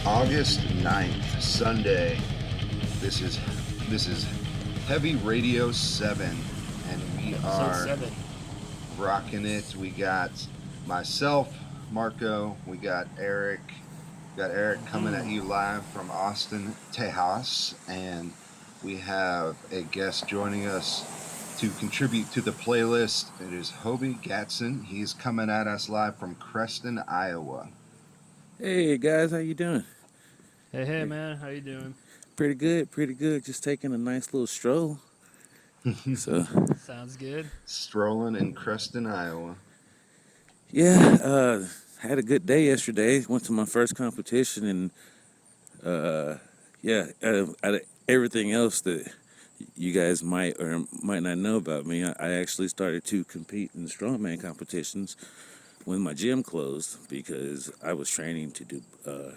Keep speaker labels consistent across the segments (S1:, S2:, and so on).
S1: August 9th, Sunday. This is Heavy Radio 7 and we
S2: Episode
S1: are
S2: 7.
S1: rocking it. We got myself, Marco, we got Eric coming at you live from Austin, Tejas, and we have a guest joining us to contribute to the playlist. It is Hobie Gatson. He's coming at us live from Creston, Iowa.
S3: Hey guys, how you doing?
S2: Hey, man, how you doing?
S3: Pretty good, pretty good. Just taking a nice little stroll. So
S2: Sounds good.
S1: Strolling in Creston, Iowa.
S3: yeah, had a good day yesterday. Went to my first competition, and yeah, out of everything else that you guys might or might not know about me, I actually started to compete in strongman competitions when my gym closed because I was training to do a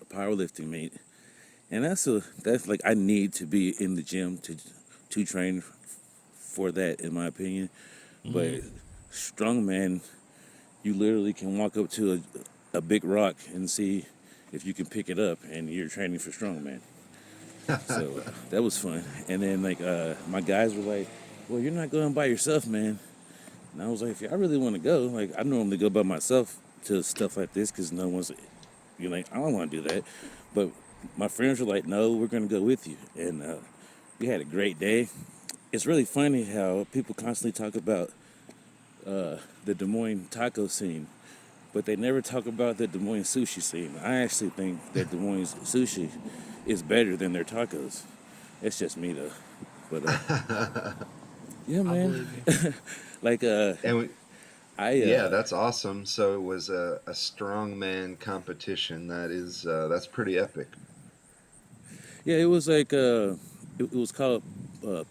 S3: powerlifting meet. And that's like I need to be in the gym to train for that, in my opinion. But strongman, you literally can walk up to a big rock and see if you can pick it up, and you're training for strongman. So that was fun. And then my guys were like, "Well, you're not going by yourself, man." And I was like, "If I really want to go, like I normally go by myself to stuff like this because no one's, you're like, I don't want to do that." But my friends were like, "No, we're going to go with you." And we had a great day. It's really funny how people constantly talk about the Des Moines taco scene, but they never talk about the Des Moines sushi scene. I actually think that Des Moines sushi is better than their tacos. It's just me though. But yeah,
S2: I
S3: man.
S2: believe you.
S3: Like
S1: and we,
S3: I
S1: yeah, that's awesome. So it was a strongman competition. That's pretty epic.
S3: yeah, it was like it was called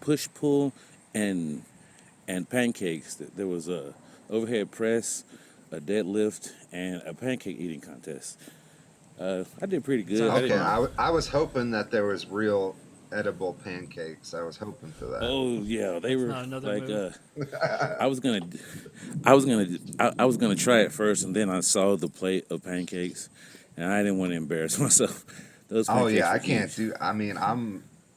S3: push pull and pancakes. There was a overhead press, a deadlift, and a pancake eating contest. I did pretty good.
S2: Sounds
S3: I
S1: Okay,
S3: didn't.
S2: fun.
S1: I was hoping that there was real edible pancakes. I was hoping for
S3: Oh yeah, they
S2: It's
S3: were
S2: not another
S3: like
S2: move.
S3: I was gonna, I was gonna try it first, and then I saw the plate of pancakes, and I didn't want to embarrass myself. Those
S1: Oh yeah,
S3: pancakes
S1: I
S3: were
S1: can't
S3: huge.
S1: do. I mean,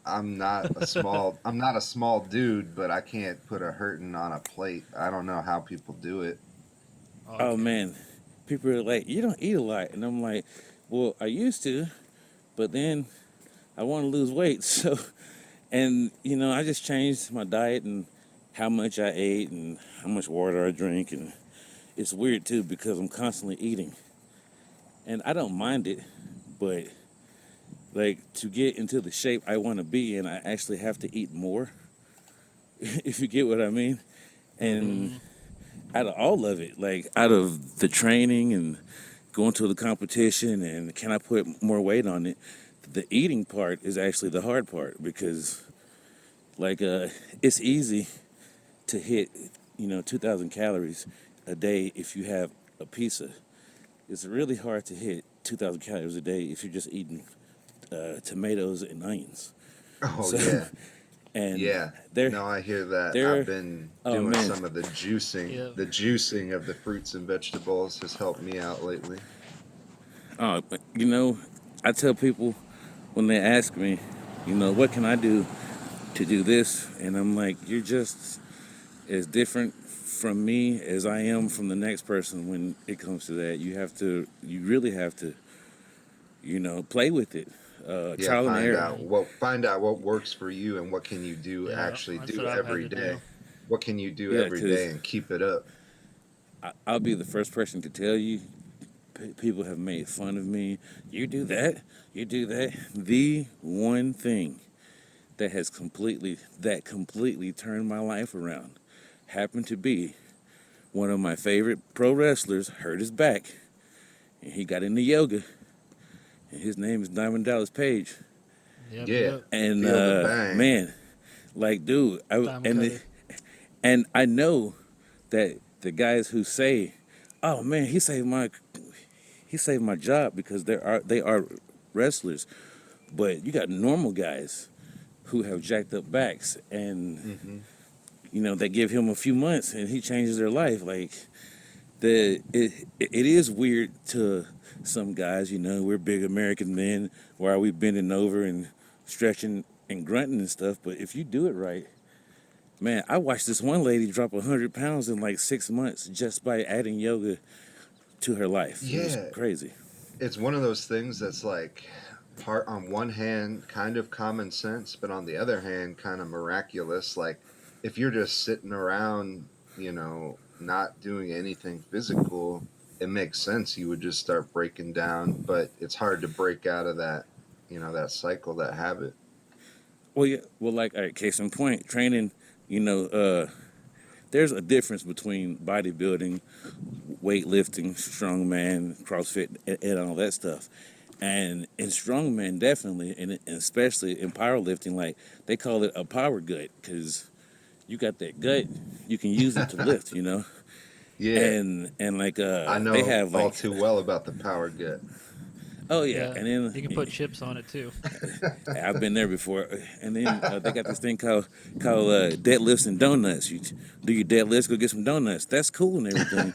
S1: I'm not a small dude, but I can't put a hurting on a plate. I don't know how people do it.
S3: Oh
S2: Okay.
S3: man, people are like, "You don't eat a lot," and I'm like, "Well, I used to, but then I want to lose weight." So, and I just changed my diet and how much I ate and how much water I drink, and it's weird too because I'm constantly eating, and I don't mind it, but like to get into the shape I want to be in, I actually have to eat more, if you get what I mean. And
S2: Mm-hmm.
S3: out of all of it, like out of the training and going to the competition and can I put more weight on it, the eating part is actually the hard part because like it's easy to hit 2,000 calories a day if you have a pizza. It's really hard to hit 2,000 calories a day if you're just eating tomatoes and onions.
S1: Oh
S3: So,
S1: yeah,
S3: and
S1: yeah.
S3: they're
S1: No, I hear that. I've
S3: they're
S1: been
S3: oh
S1: doing
S3: man,
S1: some of the juicing.
S2: Yep.
S1: The juicing of the fruits and vegetables has helped me out lately.
S3: uh, you know, I tell people when they ask me, what can I do to do this, and I'm like, you're just as different from me as I am from the next person when it comes to that. You really have to, play with it,
S1: Yeah,
S3: trial and error.
S1: find out what works for you and what can you do
S2: Yeah,
S1: actually
S2: that's
S1: do
S2: what I've had
S1: every
S2: to do.
S1: day. What can you do
S3: Yeah,
S1: every
S3: because
S1: day and keep it up?
S3: I'll be the first person to tell you. People have made fun of me. You do that. You do that. The one thing that completely turned my life around happened to be one of my favorite pro wrestlers hurt his back, and he got into yoga, and his name is Diamond Dallas Page.
S2: Yep,
S1: Yeah,
S2: yep.
S3: And
S1: feel the bang.
S3: man, like dude,
S2: Diamond cutter.
S3: and I know that the guys who say, "Oh man, he saved my job," because they are wrestlers, but you got normal guys who have jacked up backs, and
S1: Hmm.
S3: they give him a few months and he changes their life. Like it is weird to some guys. You know, we're big American men. Why are we bending over and stretching and grunting and stuff? But if you do it right, man, I watched this one lady drop 100 pounds in like 6 months just by adding yoga to her life. It was
S1: Yeah,
S3: crazy.
S1: it's one of those things that's like part on one hand kind of common sense, but on the other hand kind of miraculous. Like if you're just sitting around, not doing anything physical, it makes sense you would just start breaking down, but it's hard to break out of that, that cycle, that habit.
S3: Well, yeah. Well, like, all right, case in point, training. You know, there's a difference between bodybuilding, weightlifting, strongman, CrossFit, and all that stuff. And in strongman, definitely, and especially in powerlifting, like they call it a power gut because you got that gut, you can use it to lift, you know.
S1: Yeah,
S3: And like
S1: I
S3: they
S1: know
S3: have
S1: all
S3: like,
S1: too well about the power gut.
S3: oh yeah,
S2: Yeah.
S3: and
S2: You can
S3: then
S2: put chips on it too.
S3: I've been there before. And then they got this thing called deadlifts and donuts. You do your deadlifts, go get some donuts. That's cool and everything,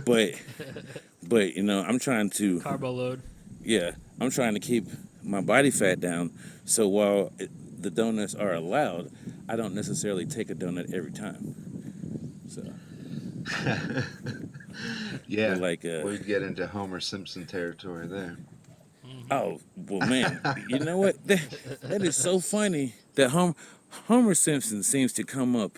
S3: but you know, I'm trying to,
S2: Carbo load.
S3: yeah, I'm trying to keep my body fat down. So while the donuts are allowed, I don't necessarily take a donut every time. So, but
S1: Yeah,
S3: like,
S1: we'd get into Homer Simpson territory there.
S3: oh well, man, you know what? That is so funny that Homer Simpson seems to come up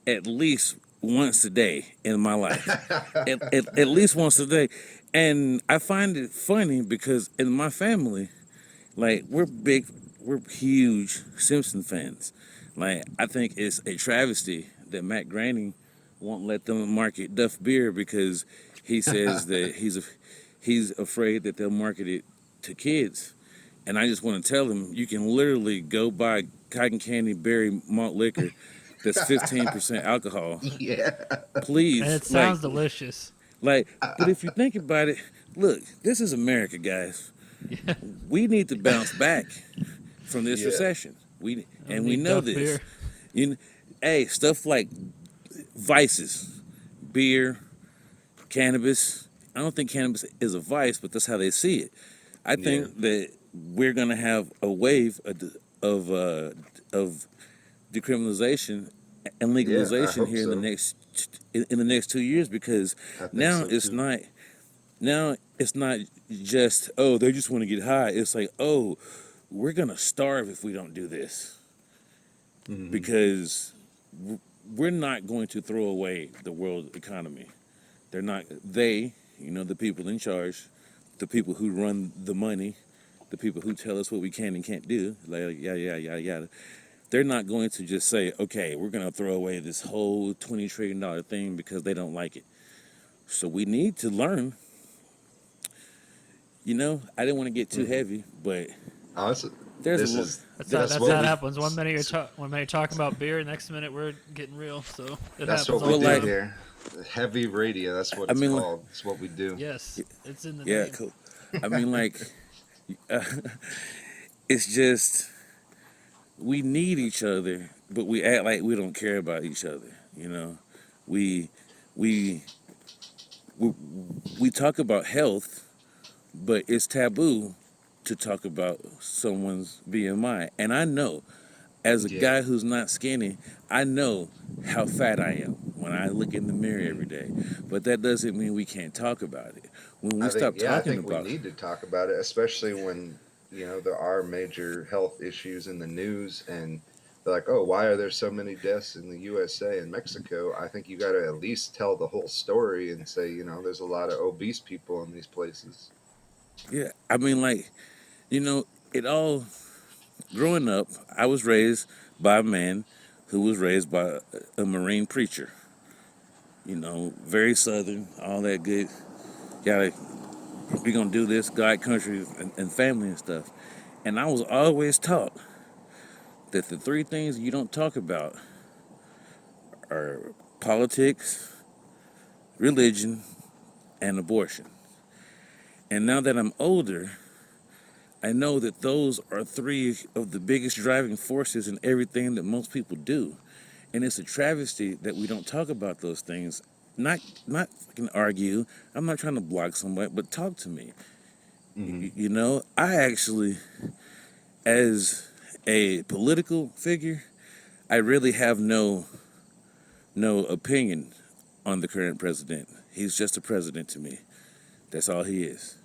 S3: at least once a day in my life. At least once a day. And I find it funny because in my family, like we're huge Simpson fans. Like I think it's a travesty that Matt Groening won't let them market Duff beer because he says that he's afraid that they'll market it to kids. And I just want to tell him you can literally go buy cotton candy berry malt liquor that's 15% alcohol.
S1: Yeah.
S2: And
S3: Please,
S2: it sounds delicious.
S3: but if you think about it, look, this is America, guys.
S2: Yeah.
S3: We need to bounce back from this
S1: Yeah.
S3: recession.
S2: I
S3: We
S2: need
S3: know
S2: Duff
S3: this.
S2: beer.
S3: You, hey, stuff like vices, beer, cannabis. I don't think cannabis is a vice, but that's how they see it. I
S1: Yeah.
S3: think that we're gonna have a wave of decriminalization and
S1: Yeah, I
S3: legalization
S1: hope
S3: here in the
S1: so.
S3: next 2 years because
S1: I think
S3: now
S1: so
S3: it's
S1: too.
S3: not now it's not just, oh, they just want to get high. It's like, oh, we're gonna starve if we don't do this
S1: Hmm.
S3: because we're not going to throw away the world economy. They're not, the people in charge, the people who run the money, the people who tell us what we can and can't do, like yada yada yada yada. They're not going to just say, okay, we're going to throw away this whole $20 trillion thing because they don't like it. So we need to learn. You know, I didn't want to get too
S1: Hmm.
S3: heavy, but
S1: Honestly,
S3: there's a
S1: this
S3: lot.
S1: is
S2: That's
S1: that's
S2: how
S1: what
S2: it
S1: we
S2: happens. One minute you're talking about beer, next minute we're getting real. So it
S1: that's
S2: happens
S1: what we
S2: all
S3: Well,
S2: the
S1: do
S3: like,
S2: time.
S1: here. Heavy radio, that's what
S3: I
S1: it's
S3: mean,
S1: called. It's what we do.
S2: Yes, it's in the
S3: yeah,
S2: name.
S3: cool. I mean, like, uh, it's just we need each other, but we act like we don't care about each other. You know, we we we, we talk about health, but it's taboo to talk about someone's BMI. And I know, as a
S1: Yeah.
S3: guy who's not skinny, I know how fat I am when I look in the mirror every day. But that doesn't mean we can't talk about it. When we
S1: I think
S3: stop
S1: yeah, I
S3: talking
S1: think we
S3: about,
S1: need to talk about it, especially when, there are major health issues in the news and they're like, "Oh, why are there so many deaths in the USA and Mexico?" I think you got to at least tell the whole story and say, there's a lot of obese people in these places.
S3: yeah, I mean, like, you know, it all, growing up, I was raised by a man who was raised by a Marine preacher. You know, very Southern, all that good. Gotta, we gonna do this, God, country, and family and stuff. And I was always taught that the three things you don't talk about are politics, religion, and abortion. And now that I'm older, I know that those are three of the biggest driving forces in everything that most people do. And it's a travesty that we don't talk about those things not not fucking argue. I'm not trying to block somebody, but talk to me.
S1: Hmm.
S3: You know, I actually, as a political figure, I really have no opinion on the current president. He's just a president to me. That's all he is.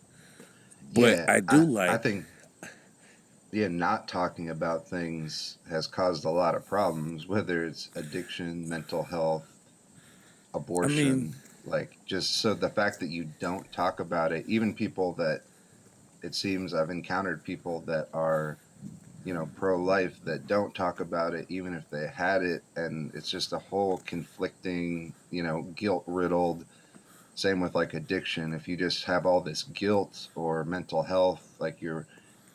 S3: But
S1: Yeah,
S3: I do
S1: I
S3: like,
S1: think yeah, not talking about things has caused a lot of problems, whether it's addiction, mental health,
S3: I mean,
S1: abortion. Like, just so the fact that you don't talk about it, even people that it seems I've encountered people that are, pro life that don't talk about it, even if they had it. And it's just a whole conflicting, guilt riddled. Same with like addiction. If you just have all this guilt or mental health, like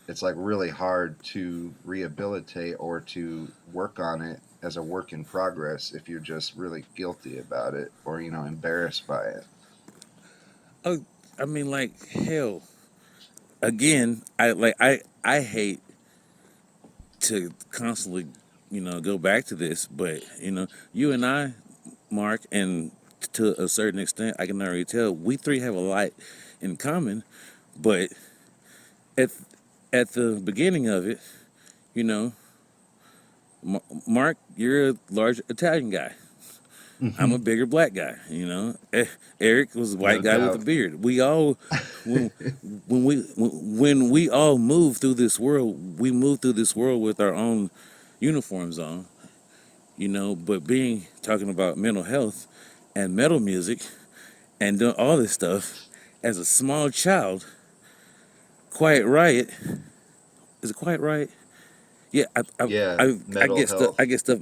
S1: it's like really hard to rehabilitate or to work on it as a work in progress if you're just really guilty about it or embarrassed by it.
S3: oh, I mean, like hell. Again, I hate to constantly, go back to this, but you and I, Mark, and to a certain extent, I can already tell we three have a lot in common. But at at the beginning of it, you know, Mark, you're a large Italian guy. I'm a
S1: Hmm.
S3: bigger black guy. Eric was a
S1: No
S3: white guy with a
S1: doubt.
S3: beard. We all, when when we all move through this world, we move through this world with our own uniforms on. But being talking about mental health and metal music and doing all this stuff as a small child, Quiet Riot is it Quiet Riot? Yeah,
S1: Yeah,
S3: I
S1: mental
S3: get stuff. I
S1: health.
S3: get stuff.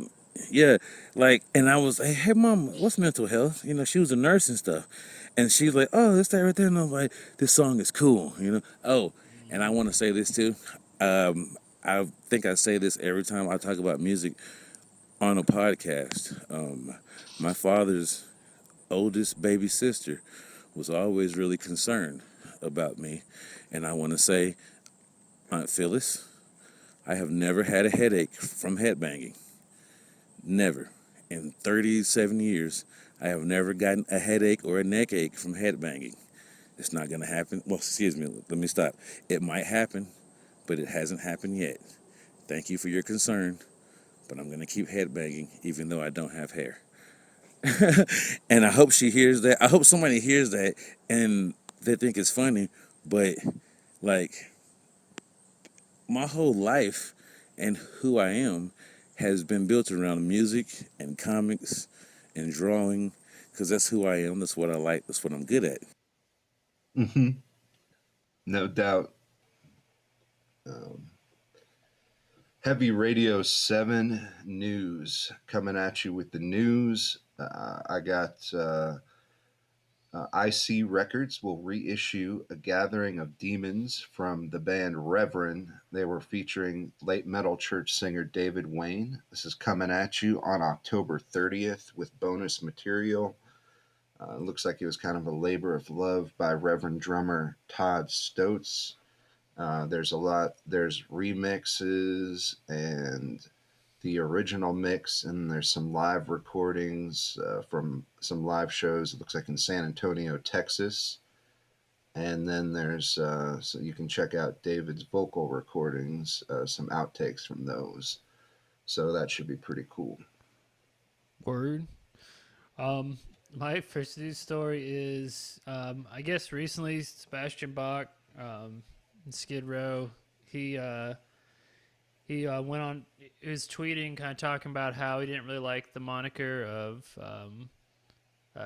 S3: Yeah, like, and I was like, "Hey, mom, what's mental health?" She was a nurse and stuff, and she's like, "Oh, that's that right there." And I'm like, "This song is cool." Oh, and I want to say this too. I think I say this every time I talk about music on a podcast. My father's oldest baby sister was always really concerned about me, and I want to say, Aunt Phyllis, I have never had a headache from headbanging. Never. In 37 years, I have never gotten a headache or a neck ache from headbanging. It's not going to happen. Well, excuse me, let me stop. It might happen, but it hasn't happened yet. Thank you for your concern, but I'm going to keep headbanging even though I don't have hair. And I hope she hears that. I hope somebody hears that and they think it's funny, but like my whole life and who I am has been built around music and comics and drawing because that's who I am. That's what I like. That's what I'm good at.
S1: Hmm. No doubt. Um, Heavy Radio 7 News coming at you with the news. I got IC Records will reissue A Gathering of Demons from the band Reverend. They were featuring late metal church singer David Wayne. This is coming at you on October 30th with bonus material. It looks like it was kind of a labor of love by Reverend drummer Todd Stoats. There's remixes and the original mix, and there's some live recordings from some live shows. It looks like in San Antonio, Texas. And then so you can check out David's vocal recordings, some outtakes from those. So that should be pretty cool.
S2: Word. Um, my first news story is, I guess recently Sebastian Bach, in Skid Row, he uh, he went on. He was tweeting, kind of talking about how he didn't really like the moniker of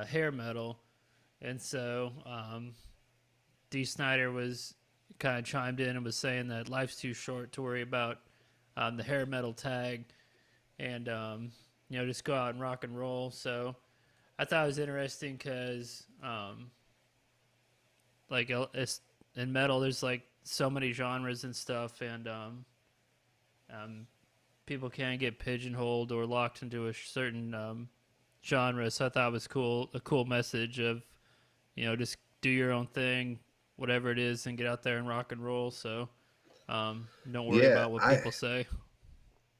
S2: hair metal, and so D. Snyder was kind of chimed in and was saying that life's too short to worry about the hair metal tag, and just go out and rock and roll. So I thought it was interesting because it's in metal, there's like so many genres and stuff, and um, people can't get pigeonholed or locked into a certain genre. So I thought it was cool, a cool message of just do your own thing, whatever it is, and get out there and rock and roll. So don't worry
S1: Yeah,
S2: about what
S1: I
S2: people say.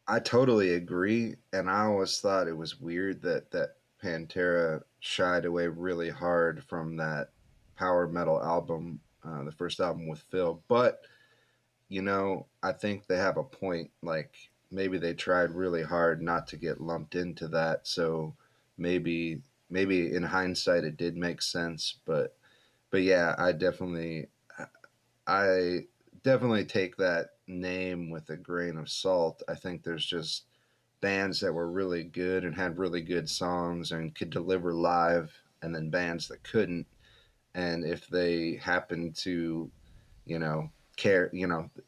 S1: I totally agree, and I always thought it was weird that Pantera shied away really hard from that power metal album, the first album with Phil. But I think they have a point. Like maybe they tried really hard not to get lumped into that. So maybe maybe in hindsight it did make sense. But yeah, I definitely take that name with a grain of salt. I think there's just bands that were really good and had really good songs and could deliver live, and then bands that couldn't. And if they happened to, you know,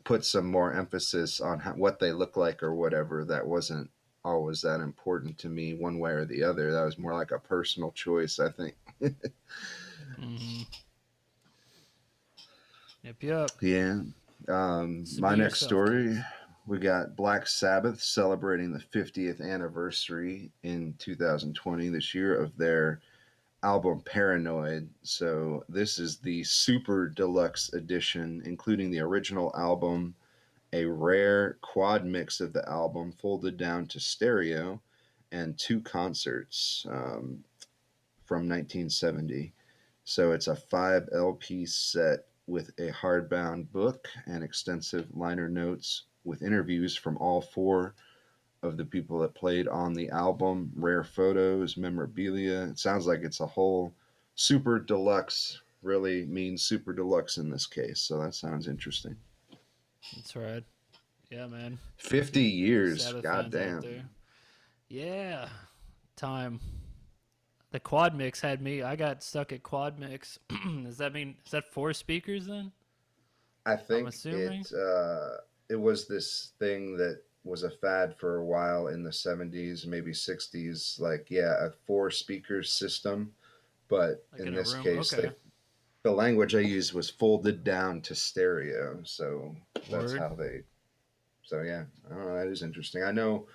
S1: put some more emphasis on what they look like or whatever, that wasn't always that important to me one way or the other. That was more like a personal choice, I think.
S2: Mm-hmm. Yep, yep.
S1: Yeah.
S2: So
S1: My
S2: be
S1: next
S2: yourself,
S1: story,
S2: kids.
S1: we got Black Sabbath celebrating the 50th anniversary in 2020 this year of their album Paranoid. So this is the super deluxe edition, including the original album, a rare quad mix of the album folded down to stereo, and two concerts from 1970. So it's a 5 LP set with a hardbound book and extensive liner notes with interviews from all four of the people that played on the album, rare photos, memorabilia. It sounds like it's a whole super deluxe, really means super deluxe in this case. So that sounds interesting.
S2: That's right. Yeah, man. For
S1: 50
S2: you
S1: years,
S2: Sabbath fans out
S1: goddamn.
S2: there. Yeah. Time. The quad mix had me. I got stuck at quad mix. Does that mean is that four speakers then?
S1: I
S2: I'm
S1: think
S2: assuming.
S1: it was this thing that was a fad for a while in the 70s, maybe 60s. Like, yeah, a four speakers system, but
S2: Like
S1: in
S2: in a
S1: this
S2: room.
S1: case,
S2: Okay.
S1: the language I used was folded down to stereo. So that's
S2: Word.
S1: how they. So yeah, I don't know. That is interesting. I know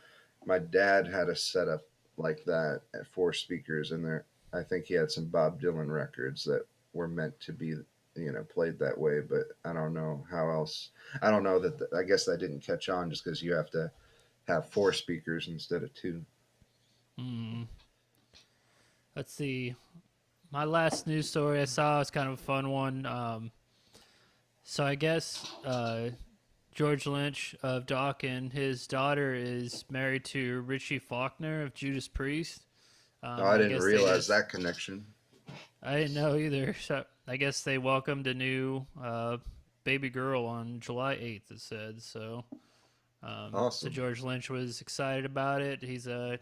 S1: my dad had a setup like that at four speakers, and there, I think he had some Bob Dylan records that were meant to be, played that way. But I don't know how else. I don't know that. I guess that didn't catch on just because you have to have four speakers instead of two.
S2: Hmm. Let's see. My last news story I saw was kind of a fun one. So I guess George Lynch of Dawkins, his daughter is married to Richie Faulkner of Judas Priest.
S1: No, I
S2: I
S1: didn't
S2: guess they
S1: realize
S2: just
S1: that connection.
S2: I didn't know either. So I guess they welcomed a new baby girl on July 8th. It said so. So
S1: Awesome.
S2: George Lynch was excited about it. He's a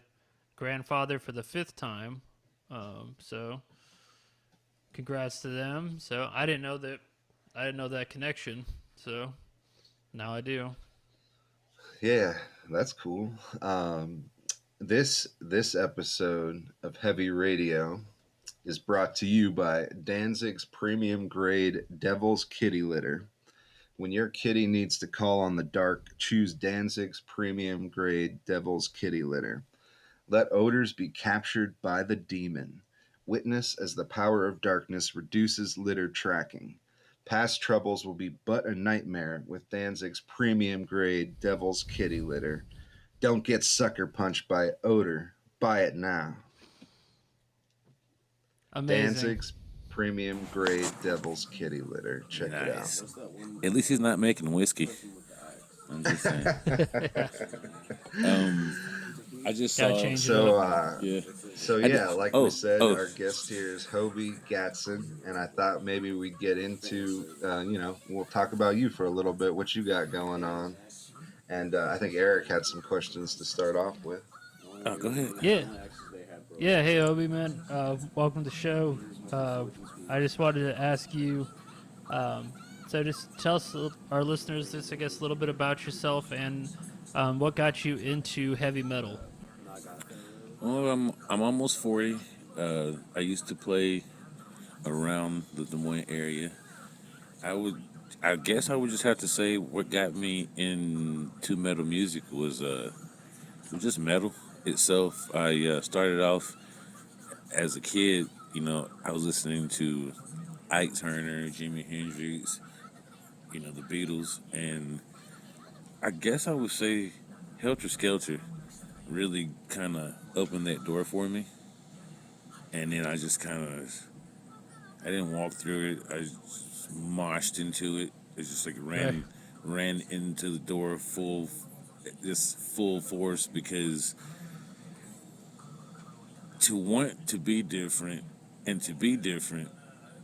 S2: grandfather for the fifth time. So congrats to them. So I didn't know that. I didn't know that connection. So now I do.
S1: Yeah, that's cool. This episode of Heavy Radio is brought to you by Danzig's premium grade Devil's Kitty Litter. When your kitty needs to call on the dark, choose Danzig's premium grade Devil's Kitty Litter. Let odors be captured by the demon. Witness as the power of darkness reduces litter tracking. Past troubles will be but a nightmare with Danzig's premium grade Devil's Kitty Litter. Don't get sucker punched by odor. Buy it now.
S2: Amazing.
S1: Danzig's premium grade Devil's Kitty Litter. Check it out.
S3: Nice. At least he's not making whiskey. I'm just saying. I just
S2: Gotta
S3: saw.
S2: change it
S1: so,
S2: up.
S1: uh,
S3: Yeah.
S1: so
S3: I did.
S1: yeah, like we
S3: Oh,
S1: said,
S3: oh.
S1: our guest here is Hobie Gatson, and I thought maybe we'd get into, we'll talk about you for a little bit, what you got going on, and I think Eric had some questions to start off with.
S3: Oh, go ahead.
S2: Yeah. Yeah. Hey, Obi, man. Welcome to the show. Uh, I just wanted to ask you. Um, so just tell us, our listeners, this I guess a little bit about yourself and what got you into heavy metal.
S3: Well, I'm almost 40. I used to play around the Des Moines area. I would, I guess I would just have to say what got me into metal music was just metal itself. I started off as a kid. I was listening to Ike Turner, Jimi Hendrix, the Beatles, and I guess I would say Helter Skelter really kind of opened that door for me. and then I just kind of, I didn't walk through it. I just moshed into it. It's just like
S2: Right.
S3: ran into the door just full force, because to want to be different and to be different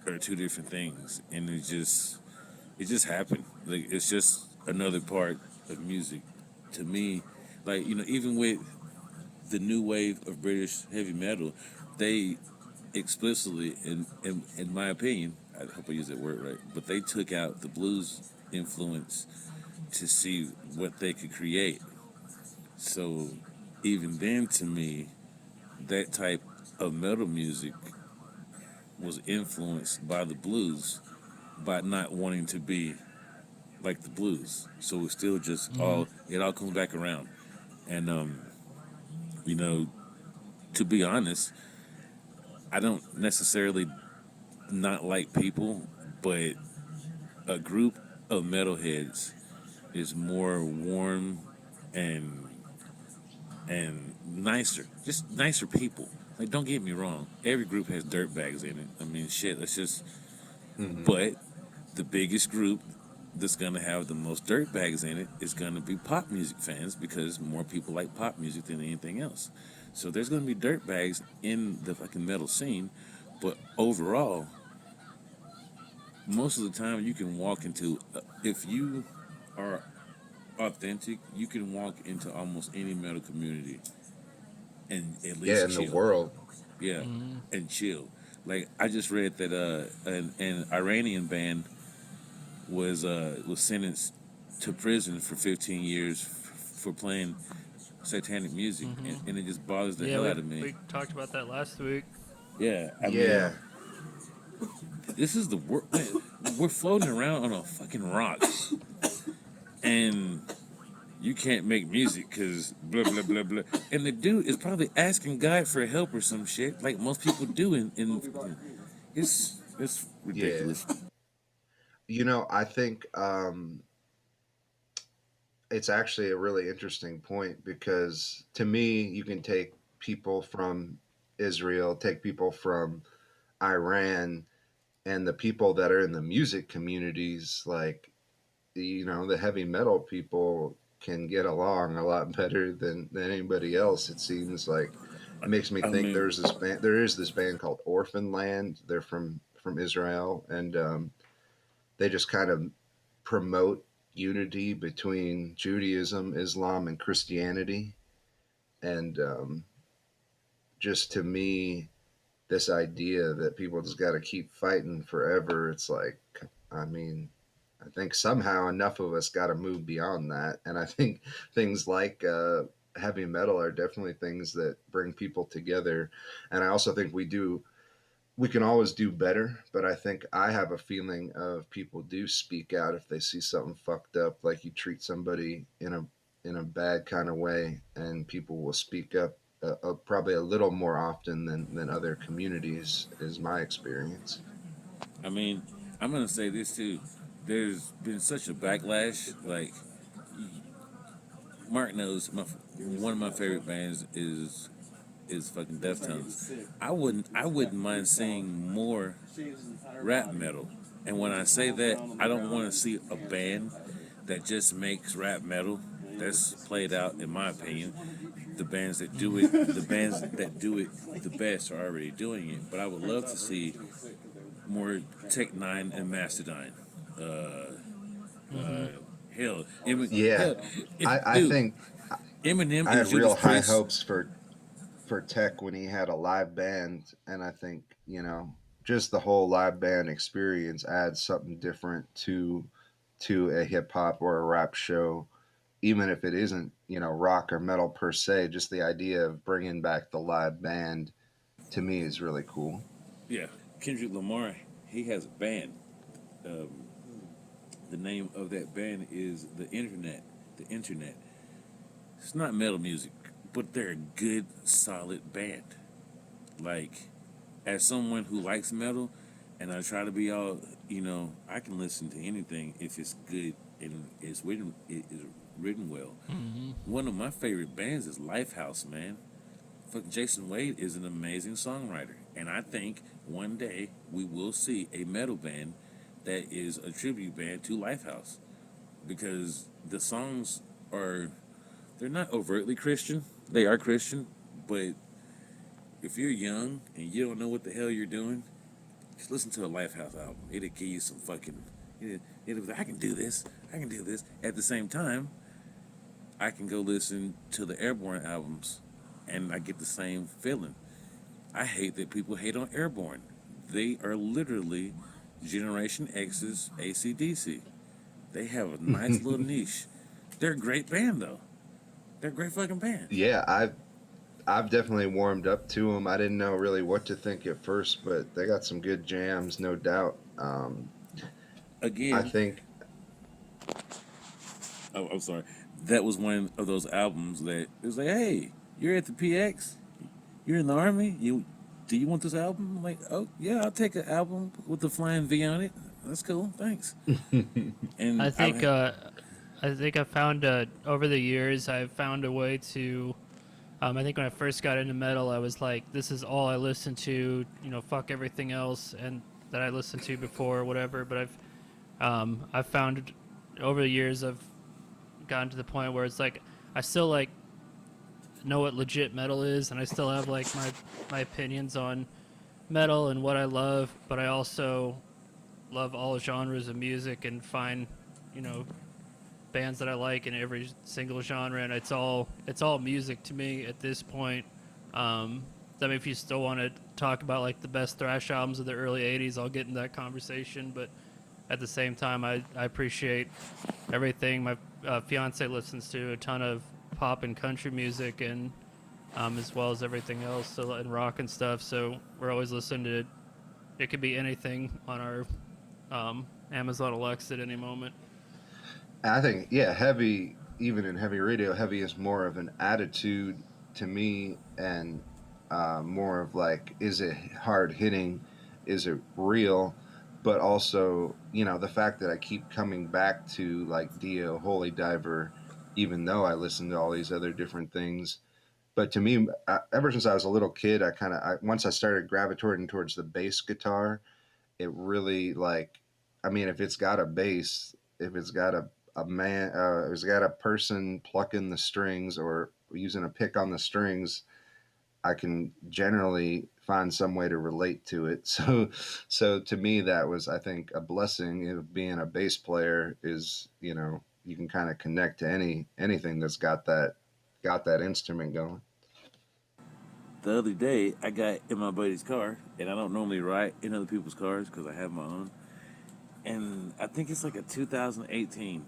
S3: are two different things, and it just happened. Like, it's just another part of music to me. Like, even with the new wave of British heavy metal, they explicitly, in my opinion, I hope I use that word right, but they took out the blues influence to see what they could create. So even then, to me, that type of metal music was influenced by the blues, by not wanting to be like the blues. So it's still just
S2: Mm-hmm.
S3: it all comes back around. And you know, to be honest, I don't necessarily not like people, but a group of metalheads is more warm and nicer, just nicer people. Like, don't get me wrong, every group has dirtbags in it. I mean, shit, let's just.
S1: Hmm.
S3: But the biggest group that's gonna have the most dirtbags in it is gonna be pop music fans, because more people like pop music than anything else. So there's gonna be dirtbags in the fucking metal scene, but overall, most of the time you can walk into, if you are authentic, you can walk into almost any metal community and at
S1: Yeah,
S3: least
S1: in the
S3: chill.
S1: world.
S3: Yeah,
S2: Mm-hmm.
S3: and chill. Like, I just read that an Iranian band was sentenced to prison for 15 years for playing satanic music,
S2: Mm-hmm.
S3: and it just bothers the
S2: Yeah,
S3: hell
S2: we
S3: out of me.
S2: we talked about that last week.
S3: Yeah, I mean,
S1: Yeah.
S3: this is the world. We're floating around on a fucking rock, and you can't make music because blah blah blah blah. And the dude is probably asking God for help or some shit, like most people do. It's
S1: Yeah.
S3: ridiculous.
S1: I think it's actually a really interesting point because to me, you can take people from Israel, take people from Iran, and the people that are in the music communities, like, the heavy metal people can get along a lot better than anybody else. It seems like it makes me
S3: I
S1: think
S3: mean,
S1: there is this band called Orphan Land. They're from Israel, and they just kind of promote unity between Judaism, Islam, and Christianity. And just to me, this idea that people just got to keep fighting forever, it's like, I mean, I think somehow enough of us got to move beyond that. And I think things like heavy metal are definitely things that bring people together. And I also think we can always do better, but I think I have a feeling of people do speak out if they see something fucked up, like you treat somebody in a bad kind of way, and people will speak up probably a little more often than other communities, is my experience.
S3: I mean, I'm gonna say this too. There's been such a backlash. Like, Mark knows, one of my favorite bands is fucking Deftones. I wouldn't mind seeing more rap metal. And when I say that, I don't want to see a band that just makes rap metal. That's played out, in my opinion. The bands that do it the best are already doing it. But I would love to see more Tech Nine and Mastodon. Uh,
S2: Mm-hmm.
S1: Yeah,
S3: Hell,
S1: I
S3: dude,
S1: think
S3: Eminem
S1: I
S3: and
S1: had real
S3: Judas
S1: high
S3: Priest.
S1: hopes for Tech when he had a live band, and I think just the whole live band experience adds something different to a hip hop or a rap show, even if it isn't rock or metal per se. Just the idea of bringing back the live band to me is really cool.
S3: Yeah, Kendrick Lamar, he has a band. Um, the name of that band is The Internet. The Internet. It's not metal music, but they're a good, solid band. Like, as someone who likes metal, and I try to be all, I can listen to anything if it's good and it is written well.
S2: Mm-hmm.
S3: One of my favorite bands is Lifehouse, man. fucking Jason Wade is an amazing songwriter, and I think one day we will see a metal band that is a tribute band to Lifehouse because the songs are they're not overtly Christian. They are Christian, but if you're young and you don't know what the hell you're doing, just listen to a Lifehouse album. It'll give you some fucking. It'll be like, I can do this. I can do this. At the same time, I can go listen to the Airborne albums, and I get the same feeling. I hate that people hate on Airborne. They are literally Generation X's AC/DC. They have a nice little niche. They're a great band, though. They're a great fucking band.
S1: Yeah, I've definitely warmed up to them. I didn't know really what to think at first, but they got some good jams, no doubt. I
S3: Again,
S1: think
S3: oh, I'm sorry. That was one of those albums that it was like, hey, you're at the PX, you're in the army. Do you want this album? I'm like, oh yeah, I'll take an album with the flying V on it. That's cool, thanks.
S2: I
S3: And
S2: think I found over the years I've found a way to. I think when I first got into metal, I was like, "This is all I listen to." Fuck everything else and that I listened to before or whatever. But I've found over the years I've gotten to the point where it's like I still like know what legit metal is, and I still have like my opinions on metal and what I love, but I also love all genres of music and find you know bands that I like in every single genre, and it's all music to me at this point. I mean, if you still want to talk about like the best thrash albums of the early '80s, I'll get in that conversation. But at the same time, I appreciate everything. My fiance listens to a ton of pop and country music, and as well as everything else, so and rock and stuff. So we're always listening to. It could be anything on our Amazon Alexa at any moment.
S1: I think yeah, heavy even in heavy radio, heavy is more of an attitude to me, and more of like, is it hard hitting? Is it real? But also, the fact that I keep coming back to like Dio, Holy Diver, even though I listen to all these other different things. But to me, ever since I was a little kid, once I started gravitating towards the bass guitar, it really like, I mean, if it's got a bass, if it's got a man, if it's got a person plucking the strings or using a pick on the strings, I can generally find some way to relate to it. So to me, that was, I think, a blessing of being a bass player. Is you can kind of connect to anything that's got that instrument going.
S3: the other day, I got in my buddy's car, and I don't normally ride in other people's cars because I have my own. And I think it's like a 2018.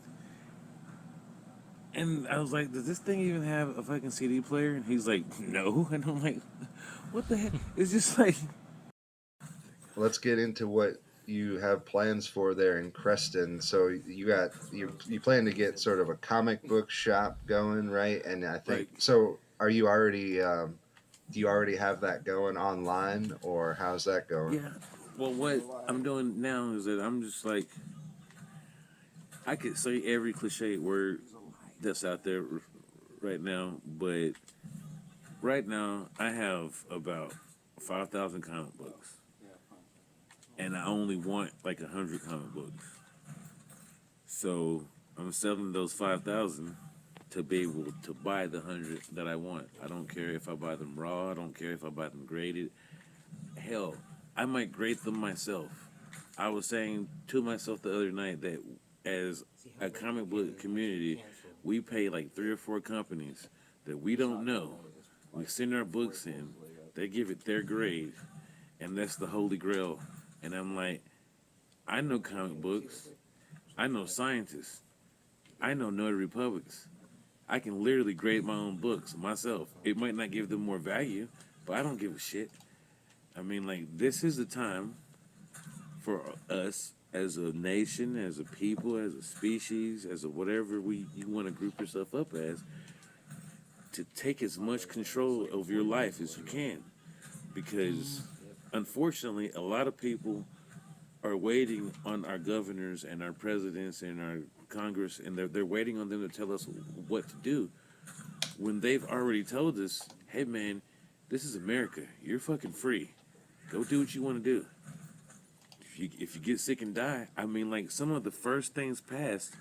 S3: And I was like, does this thing even have a fucking CD player? And he's like, no. And I'm like, what the heck? It's just like,
S1: Let's get into what you have plans for there in Creston. So you plan to get sort of a comic book shop going, right? And I think
S3: right.
S1: so. Are you already? Do you already have that going online, or how's that going?
S3: Yeah. Well, what I'm doing now is that I'm just like, I could say every cliche word that's out there right now, but right now I have about 5,000 comic books, and I only want like 100 comic books. So I'm selling those 5,000 to be able to buy the 100 that I want. I don't care if I buy them raw. I don't care if I buy them graded. Hell, I might grade them myself. I was saying to myself the other night that as a comic book community, we pay like 3 or 4 companies that we don't know. We send our books in, they give it their grade, and that's the holy grail. And I'm like, I know comic books, I know scientists, I know notary publics. I can literally grade my own books myself. It might not give them more value, but I don't give a shit. I mean, like, this is the time for us as a nation, as a people, as a species, as a whatever you want to group yourself up as, to take as much control of your life as you can. Because unfortunately, a lot of people are waiting on our governors and our presidents and our Congress, and they're waiting on them to tell us what to do when they've already told us, hey man, This is America. You're fucking free. Go do what you want to do. If you get sick and die, I mean, like some of the first things passed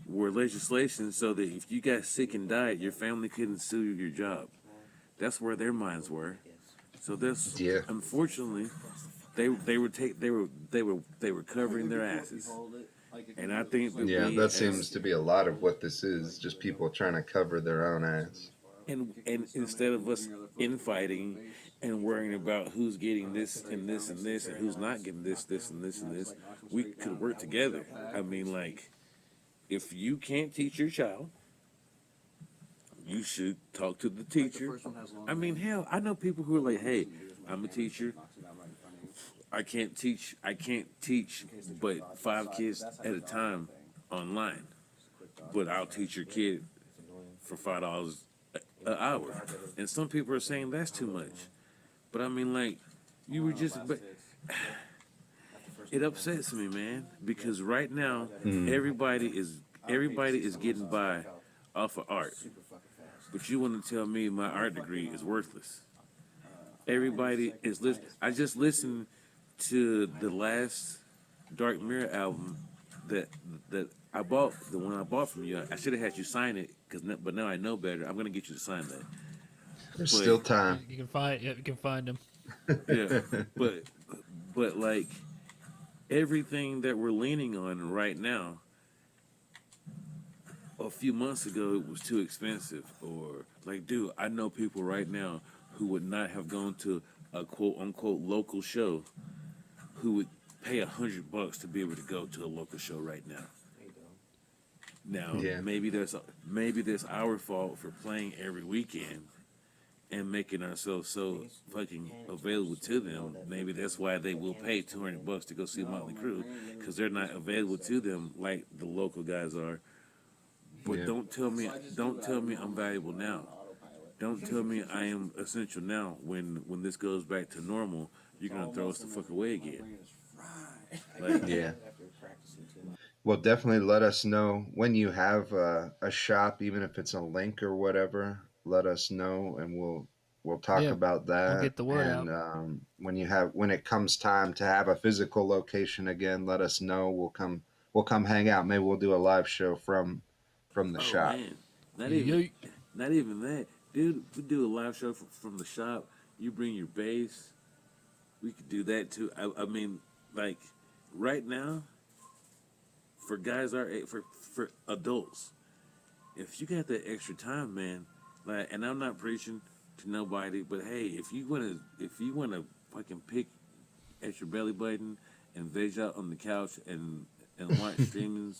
S3: were legislation so that if you got sick and died, your family couldn't sue your job. That's where their minds were. So that's
S1: Yeah.
S3: unfortunately they were covering their asses. And I think that
S1: Yeah,
S3: we
S1: that
S3: as
S1: seems to be a lot of what this is. Just people trying to cover their own ass.
S3: and instead of us infighting and worrying about who's getting this and this and this and who's not getting this, this and this and this, we could work together. I mean, like, if you can't teach your child, you should talk to the teacher. I mean, hell, I know people who are like, "Hey, I'm a teacher. I can't teach, but 5 kids at a time online. But I'll teach your kid for $5 an hour." And some people are saying that's too much. But I mean, like, you were just, but it upsets me, man, because right now everybody is getting by off of art. But you want to tell me my art degree is worthless? Everybody is listening. I just listened to the last Dark Mirror album that I bought, the one I bought from you. I should have had you sign it, but now I know better. I'm gonna get you to sign that.
S1: There's
S3: But
S1: still time.
S2: You can find. Yeah, you can find him.
S3: yeah, but like everything that we're leaning on right now, a few months ago it was too expensive. Or like, dude, I know people right now who would not have gone to a quote unquote local show who would pay $100 to be able to go to a local show right now. Now
S1: Yeah.
S3: maybe there's our fault for playing every weekend and making ourselves so fucking available to them. Maybe that's why they will pay $200 to go see Motley Crue, because they're not available to them like the local guys are. But
S1: Yeah.
S3: don't tell me I'm valuable now. Don't tell me I am essential now. When this goes back to normal, you're gonna throw us the fuck away again. Like,
S1: Yeah. Well, definitely let us know when you have a shop, even if it's a link or whatever. Let us know, and we'll talk
S2: Yeah,
S1: about
S2: we'll
S1: that.
S2: get the word
S1: And
S2: out.
S1: when it comes time to have a physical location again, let us know. We'll come hang out. Maybe we'll do a live show from the
S3: oh
S1: shop.
S3: man, not even
S2: You,
S3: not even that, dude. We do a live show from the shop. You bring your bass. We could do that too. I mean, like, right now, for guys our age, for adults, if you got that extra time, man, like, and I'm not preaching to nobody, but hey, if you wanna fucking pick at your belly button and veg out on the couch and watch streamings,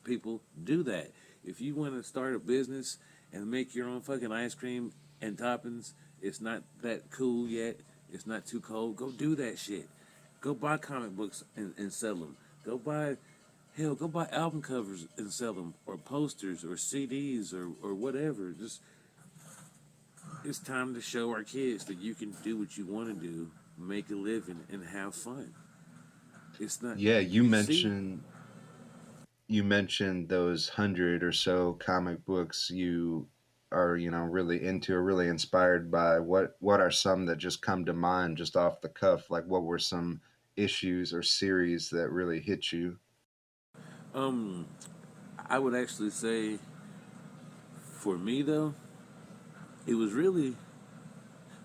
S3: people do that. If you want to start a business and make your own fucking ice cream and toppings, it's not that cool yet. It's not too cold. Go do that shit. Go buy comic books and sell them. Go buy, hell, go buy album covers and sell them, or posters, or CDs, or whatever. Just, it's time to show our kids that you can do what you want to do, make a living, and have fun. It's not,
S1: Yeah, you
S3: see,
S1: mentioned those 100 or so comic books you are really into or really inspired by. What are some that just come to mind just off the cuff? Like, what were some issues or series that really hit you?
S3: um, I would actually say, for me though, it was really,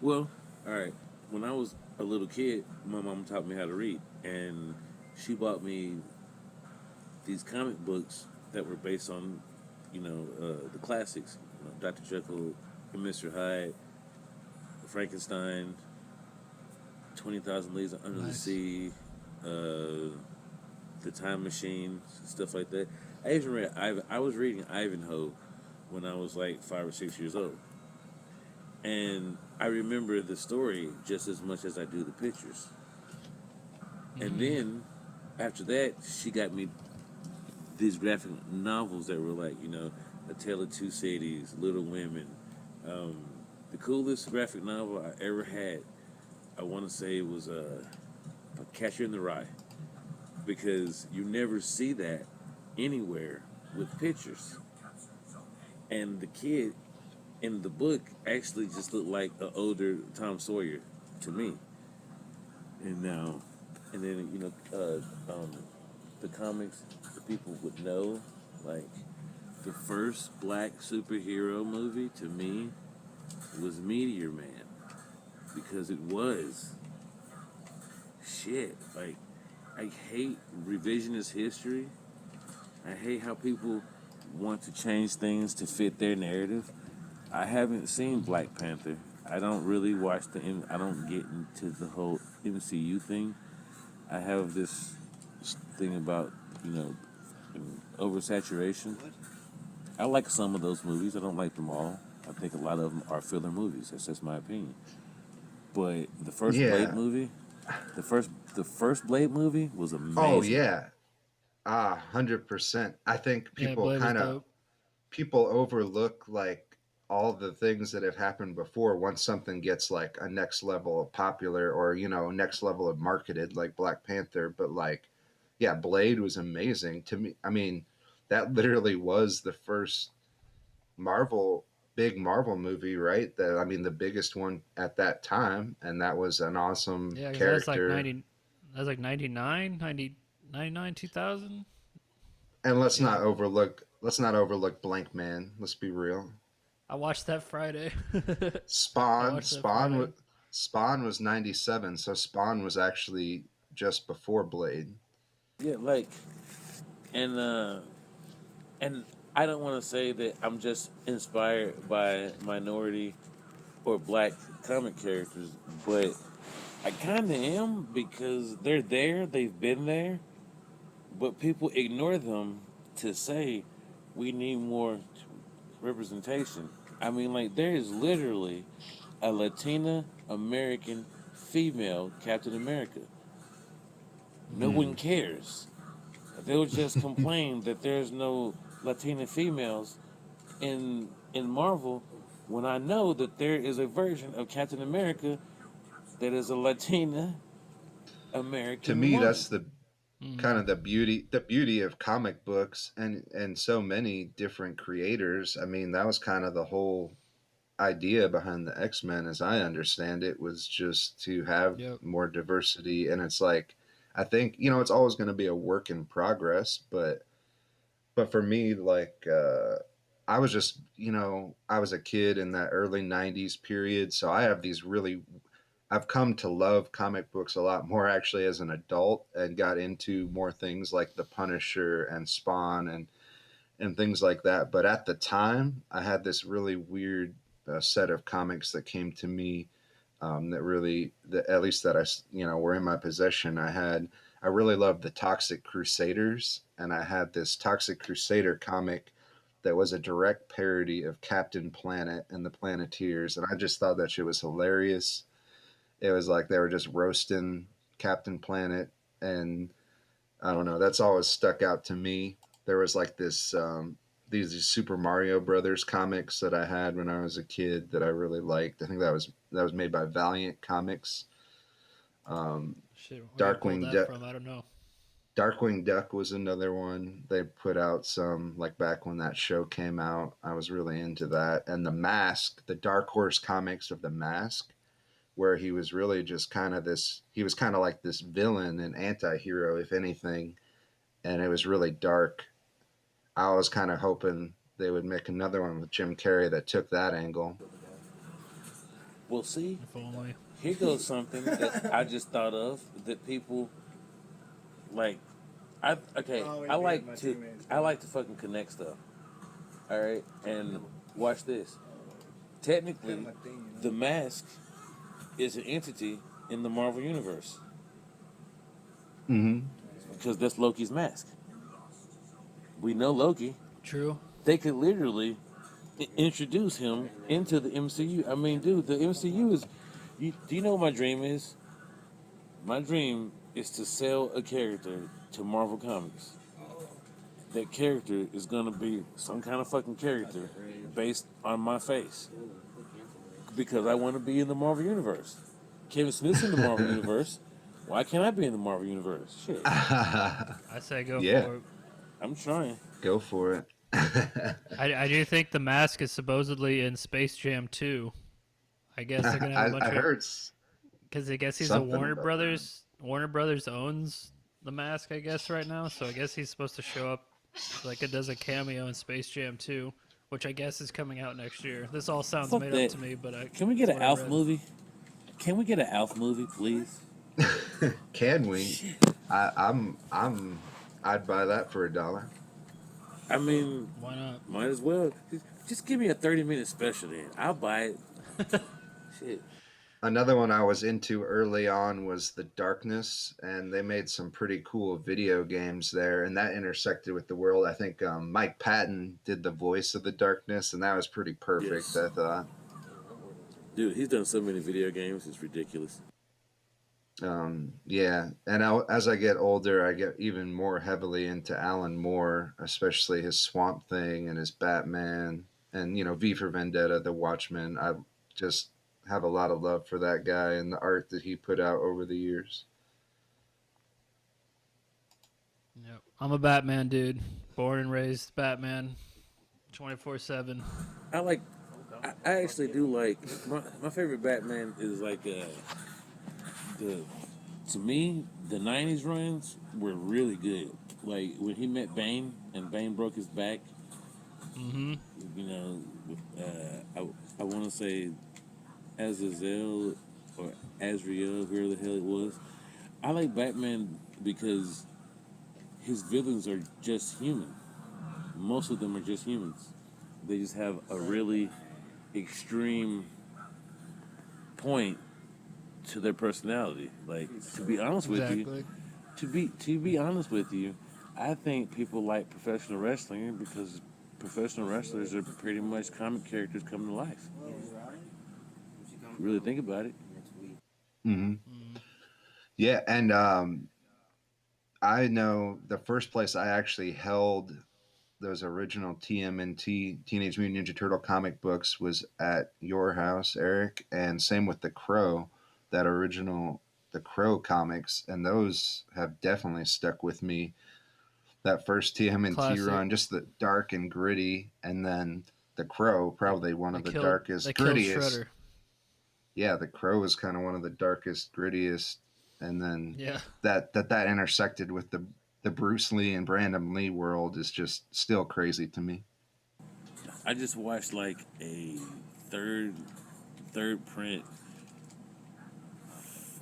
S3: well, all right. When I was a little kid, my mom taught me how to read, and she bought me these comic books that were based on, the classics, Dr. Jekyll and Mr. Hyde, Frankenstein, 20,000 Leagues Under the
S2: nice.
S3: Sea, uh, The Time Machine, stuff like that. I even read, I was reading Ivanhoe when I was like 5 or 6 years old. And I remember the story just as much as I do the pictures. And
S2: Mm-hmm.
S3: then after that, she got me these graphic novels that were like, A Tale of Two Cities, Little Women. Um, the coolest graphic novel I ever had, I want to say it was Catcher in the Rye, because you never see that anywhere with pictures. And the kid in the book actually just looked like an older Tom Sawyer to me. And now, and then the comics, the people would know, like the first black superhero movie to me was Meteor Man because it was shit. Like I hate revisionist history. I hate how people want to change things to fit their narrative. I haven't seen Black Panther. I don't really watch I don't get into the whole MCU thing. I have this thing about you know oversaturation. I like some of those movies. I don't like them all. I think a lot of them are filler movies. That's just my opinion. But the first Blade
S1: Yeah.
S3: movie, the first Blade movie was
S1: Oh
S3: amazing.
S1: yeah. 100%. I think
S2: Yeah,
S1: people
S2: Blade was
S1: kind of
S2: dope.
S1: people overlook like all the things that have happened before once something gets like a next level of popular or next level of marketed like Black Panther. But like, yeah, Blade was amazing to me. I mean, that literally was the first Marvel big Marvel movie, right? That I mean, the biggest one at that time, and that was an awesome
S2: Yeah, because that was like
S1: character.
S2: 90. That was like 99, 90, 99, 2000.
S1: And
S2: Yeah,
S1: let's not overlook Blank Man. Let's be real.
S2: I watched that Friday. I
S1: Spawn,
S2: watched that
S1: Spawn,
S2: Friday.
S1: wa- Spawn was 97, so Spawn was actually just before Blade.
S3: Yeah, like and uh and I don't want to say that I'm just inspired by minority or black comic characters, but I kind of am because they're there, they've been there, but people ignore them to say we need more representation. I mean, like, there is literally a Latina American female Captain America. No
S2: Yeah.
S3: one cares. They'll just complain that there's no Latina females in Marvel when I know that there is a version of Captain America that is a Latina
S1: To
S3: American
S1: me,
S3: woman.
S1: that's the kind
S2: Mm.
S1: of the beauty of comic books and so many different creators. I mean, that was kind of the whole idea behind the X-Men as I understand it was just to have
S2: Yep.
S1: more diversity, and it's like I think, it's always going to be a work in progress, but for me, like, I was just, I was a kid in that early 90s period, so I've come to love comic books a lot more actually as an adult, and got into more things like The Punisher and Spawn and things like that. But at the time, I had this really weird set of comics that came to me, that really, that, at least that were in my possession. I really loved the Toxic Crusaders, and I had this Toxic Crusader comic that was a direct parody of Captain Planet and the Planeteers, and I just thought that shit was hilarious. It was like they were just roasting Captain Planet, and I don't know. That's always stuck out to me. There was like these Super Mario Brothers comics that I had when I was a kid that I really liked. I think that was made by Valiant Comics. Um,
S2: Shit, where you pulled
S1: Darkwing
S2: that
S1: Du-
S2: from? I don't know.
S1: Darkwing Duck was another one. They put out some like back when that show came out. I was really into that. And The Mask, the Dark Horse comics of The Mask, where he was really just he was kind of like this villain and anti-hero if anything, and it was really dark. I was kind of hoping they would make another one with Jim Carrey that took that angle.
S3: Well, see,
S2: If only.
S3: here goes something that I just thought of that people like. I like to fucking connect stuff. All right, and watch this. Technically, the Mask is an entity in the Marvel universe
S1: Hmm.
S3: because that's Loki's mask. We know Loki.
S2: True.
S3: They could literally introduce him into the MCU. I mean, dude, the MCU is. Do you know what my dream is? My dream is to sell a character to Marvel Comics. That character is gonna be some kind of fucking character based on my face because I want to be in the Marvel universe. Kevin Smith's in the Marvel universe. Why can't I be in the Marvel universe? Shit,
S2: I say go
S1: Yeah,
S2: for it.
S3: I'm trying.
S1: go for it.
S2: I do think the mask is supposedly in Space Jam 2. I guess they're gonna have a
S1: I
S2: bunch of
S1: heard
S2: because I guess he's a
S1: something
S2: Warner
S1: about that.
S2: Brothers. Warner Brothers owns the mask, I guess, right now. So I guess he's supposed to show up like it does a cameo in Space Jam 2, which I guess is coming out next year. This all sounds
S3: Fuck
S2: made up
S3: that.
S2: to me, but
S3: Can we get
S2: it's
S3: an
S2: what I
S3: Alf
S2: read.
S3: movie? Can we get an Alf movie, please?
S1: Can we?
S3: Shit.
S1: I'd buy that for $1.
S3: I mean,
S2: Why not?
S3: might as well. Just give me a 30-minute special then. I'll buy it. Shit.
S1: Another one I was into early on was The Darkness, and they made some pretty cool video games there, and that intersected with the world. I think Mike Patton did the voice of The Darkness, and that was pretty perfect,
S3: Yes.
S1: I thought.
S3: Dude, he's done so many video games. It's ridiculous.
S1: Yeah, and as I get older, I get even more heavily into Alan Moore, especially his Swamp Thing and his Batman, and V for Vendetta, The Watchmen. I just have a lot of love for that guy and the art that he put out over the years.
S2: Yep. I'm a Batman dude. Born and raised Batman, 24/7.
S3: I like. I actually do like. My favorite Batman is like the. To me, the '90s runs were really good. Like when he met Bane and Bane broke his back.
S2: Mm-hmm.
S3: You know, I want to say Azazel or Azrael, whoever the hell it was. I like Batman because his villains are just human. Most of them are just humans. They just have a really extreme point to their personality. Like to be honest with you,
S2: Exactly.
S3: to be honest with you, I think people like professional wrestling because professional wrestlers are pretty much comic characters come to life. If you really think about it.
S1: Hmm.
S2: Mm.
S1: Yeah, and I know the first place I actually held those original TMNT Teenage Mutant Ninja Turtle comic books was at your house, Eric, and same with the Crow, that original the Crow comics, and those have definitely stuck with me. That first TMNT
S2: Classic.
S1: run, just the dark and gritty, and then the Crow,
S2: They,
S1: probably one
S2: they
S1: of the
S2: killed.
S1: darkest,
S2: They killed
S1: grittiest.
S2: Shredder.
S1: Yeah, the Crow is kind of one of the darkest, grittiest, and then
S2: Yeah.
S1: that intersected with the Bruce Lee and Brandon Lee world is just still crazy to me.
S3: I just watched like a third third print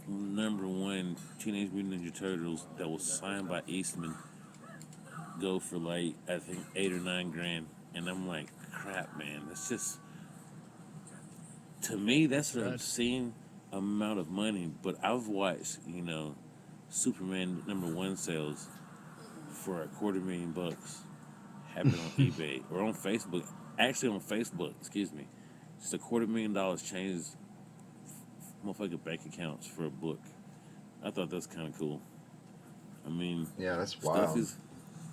S3: #1 Teenage Mutant Ninja Turtles that was signed by Eastman go for like I think 8 or 9 grand, and I'm like, crap, man. That's just to me that's an
S2: Rad.
S3: obscene amount of money. But I've watched Superman #1 sales for $250,000 happen on eBay or on Facebook. Actually on Facebook, excuse me. Just $250,000 changes motherfucking bank accounts for a book. I thought that's kind of cool. I mean,
S1: Yeah, that's
S3: stuff
S1: wild.
S3: is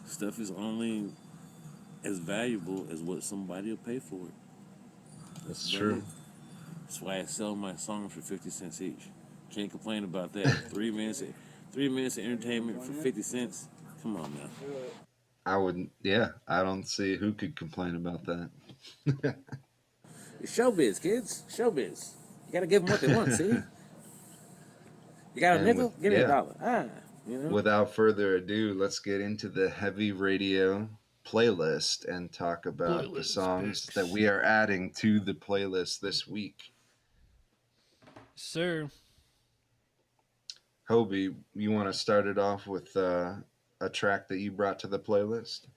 S3: stuff is only as valuable as what somebody will pay for it. That's
S1: That's
S3: about it.
S1: true.
S3: That's why I sell my songs for 50 cents each. Can't complain about that. 3 minutes of entertainment for 50 cents. Come on now.
S1: I wouldn't. Yeah, I don't see who could complain about that.
S3: It's showbiz, kids. Showbiz. You gotta give them what they want. See, you got a
S1: And with
S3: nickel, give me a
S1: yeah,
S3: dollar. You know.
S1: without further ado, let's get into the heavy radio playlist and talk about the
S2: Playlist
S1: songs that
S2: picks.
S1: we are adding to the playlist this week.
S2: Sir.
S1: Hobie, you want to start it off with a track that you brought to the playlist?